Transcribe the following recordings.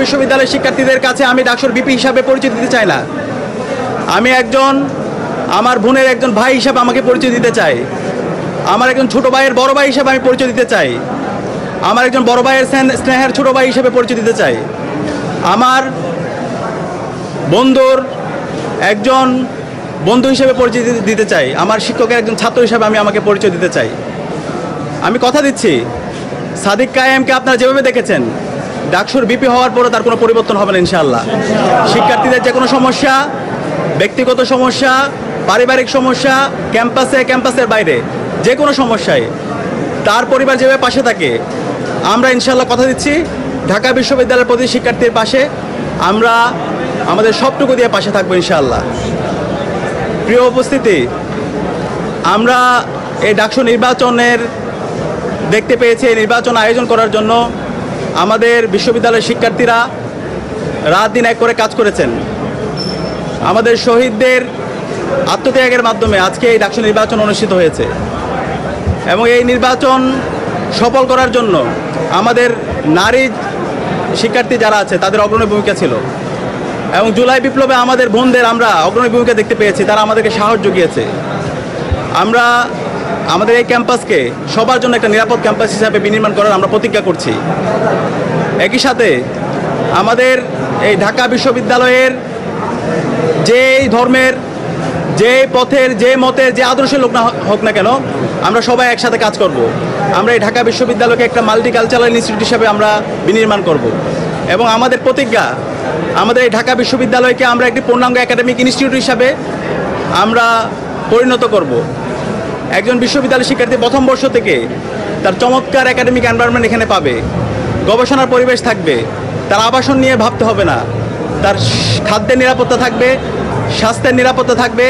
বিশ্ববিদ্যালয়ের শিক্ষার্থীদের কাছে আমি ডাকসুর বিপি হিসাবে পরিচয় দিতে চাই না। আমি আমার বোনের একজন ভাই হিসাবে আমাকে পরিচয় দিতে চাই। আমার একজন ছোট ভাইয়ের বড় ভাই হিসাবে আমি পরিচয় দিতে চাই। আমার একজন বড় ভাইয়ের স্নেহের ছোট ভাই হিসেবে পরিচয় দিতে চাই। আমার বন্ধুর একজন বন্ধু হিসেবে পরিচয় দিতে চাই। আমার শিক্ষকের একজন ছাত্র হিসেবে আমি আমাকে পরিচয় দিতে চাই। আমি কথা দিচ্ছি, সাদিক কায়েমকে আপনারা যেভাবে দেখেছেন, ডাকসুর বিপি হওয়ার পরে তার কোনো পরিবর্তন হবে না ইনশাআল্লাহ। শিক্ষার্থীদের যে কোনো সমস্যা, ব্যক্তিগত সমস্যা, পারিবারিক সমস্যা, ক্যাম্পাসের বাইরে যে কোনো সমস্যায় তার পরিবার যেভাবে পাশে থাকে, আমরা ইনশাআল্লাহ কথা দিচ্ছি ঢাকা বিশ্ববিদ্যালয়ের প্রতি শিক্ষার্থীর পাশে আমরা আমাদের সবটুকু দিয়ে পাশে থাকবো ইনশাআল্লাহ। প্রিয় উপস্থিতি, আমরা এই ডাকসু নির্বাচনের দেখতে পেয়েছি, এই নির্বাচন আয়োজন করার জন্য আমাদের বিশ্ববিদ্যালয়ের শিক্ষার্থীরা রাত দিন এক করে কাজ করেছেন। আমাদের শহীদদের আত্মত্যাগের মাধ্যমে আজকে এই ডাকসু নির্বাচন অনুষ্ঠিত হয়েছে এবং এই নির্বাচন সফল করার জন্য আমাদের নারী শিক্ষার্থী যারা আছে তাদের অগ্রণী ভূমিকা ছিল এবং জুলাই বিপ্লবে আমাদের বোনদের আমরা অগ্রণী ভূমিকা দেখতে পেয়েছি, তারা আমাদেরকে সাহস জুগিয়েছে। আমরা আমাদের এই ক্যাম্পাসকে সবার জন্য একটা নিরাপদ ক্যাম্পাস হিসাবে বিনির্মাণ করার আমরা প্রতিজ্ঞা করছি। একই সাথে আমাদের এই ঢাকা বিশ্ববিদ্যালয়ের যেই ধর্মের, যে পথের, যে মতের, যে আদর্শের লোক না হোক না কেন, আমরা সবাই একসাথে কাজ করব। আমরা এই ঢাকা বিশ্ববিদ্যালয়কে একটা মাল্টিকালচারাল ইনস্টিটিউট হিসাবে আমরা বিনির্মাণ করব এবং আমাদের প্রতিজ্ঞা, আমাদের এই ঢাকা বিশ্ববিদ্যালয়কে আমরা একটি পূর্ণাঙ্গ একাডেমিক ইনস্টিটিউট হিসাবে আমরা পরিণত করব। একজন বিশ্ববিদ্যালয় শিক্ষার্থী প্রথম বর্ষ থেকে তার চমৎকার একাডেমিক এনভায়রনমেন্ট এখানে পাবে, গবেষণার পরিবেশ থাকবে, তার আবাসন নিয়ে ভাবতে হবে না, তার খাদ্যের নিরাপত্তা থাকবে, স্বাস্থ্যের নিরাপত্তা থাকবে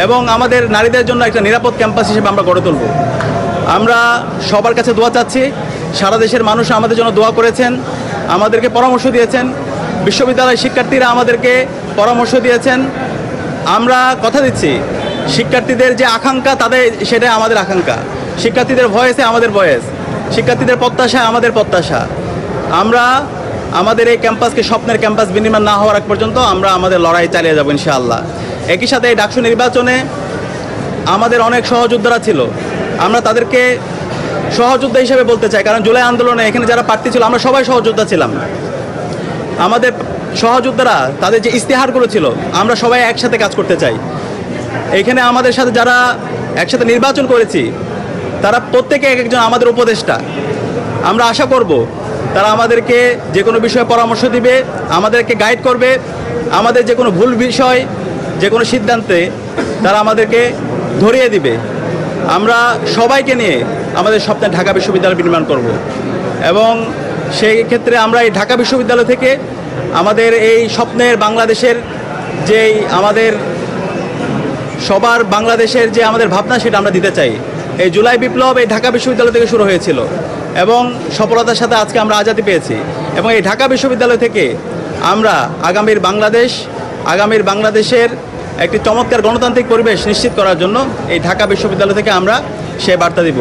এবং আমাদের নারীদের জন্য একটা নিরাপদ ক্যাম্পাস হিসেবে আমরা গড়ে তুলব। আমরা সবার কাছে দোয়া চাচ্ছি। সারা দেশের মানুষ আমাদের জন্য দোয়া করেছেন, আমাদেরকে পরামর্শ দিয়েছেন, বিশ্ববিদ্যালয়ের শিক্ষার্থীরা আমাদেরকে পরামর্শ দিয়েছেন। আমরা কথা দিচ্ছি, শিক্ষার্থীদের যে আকাঙ্ক্ষা সেটাই আমাদের আকাঙ্ক্ষা, শিক্ষার্থীদের ভয়েসে আমাদের ভয়েস, শিক্ষার্থীদের প্রত্যাশায় আমাদের প্রত্যাশা। আমরা আমাদের এই ক্যাম্পাসকে স্বপ্নের ক্যাম্পাস বিনির্মাণ না হওয়ার আগ পর্যন্ত আমরা আমাদের লড়াই চালিয়ে যাব ইনশাআল্লাহ। একই সাথে এই ডাকসু নির্বাচনে আমাদের অনেক সহযোদ্ধারা ছিল, আমরা তাদেরকে সহযোদ্ধা হিসেবে বলতে চাই, কারণ জুলাই আন্দোলনে এখানে যারা প্রার্থী ছিল আমরা সবাই সহযোদ্ধা ছিলাম। আমাদের সহযোদ্ধারা তাদের যে ইশতেহারগুলো ছিল, আমরা সবাই একসাথে কাজ করতে চাই। এখানে আমাদের সাথে যারা একসাথে নির্বাচন করেছি তারা প্রত্যেকে এক একজন আমাদের উপদেষ্টা। আমরা আশা করব তারা আমাদেরকে যে কোনো বিষয়ে পরামর্শ দিবে, আমাদেরকে গাইড করবে, আমাদের যে কোনো ভুল বিষয়, যে কোনো সিদ্ধান্তে তারা আমাদেরকে ধরিয়ে দিবে। আমরা সবাইকে নিয়ে আমাদের স্বপ্নে ঢাকা বিশ্ববিদ্যালয় নির্মাণ করব এবং সেই ক্ষেত্রে আমরা এই ঢাকা বিশ্ববিদ্যালয় থেকে আমাদের এই স্বপ্নের বাংলাদেশের যেই আমাদের সবার বাংলাদেশের যে আমাদের ভাবনা সেটা আমরা দিতে চাই। এই জুলাই বিপ্লব এই ঢাকা বিশ্ববিদ্যালয় থেকে শুরু হয়েছিল এবং সফলতার সাথে আজকে আমরা আজাদি পেয়েছি এবং এই ঢাকা বিশ্ববিদ্যালয় থেকে আমরা আগামীর বাংলাদেশের একটি চমৎকার গণতান্ত্রিক পরিবেশ নিশ্চিত করার জন্য এই ঢাকা বিশ্ববিদ্যালয় থেকে আমরা সে বার্তা দিব।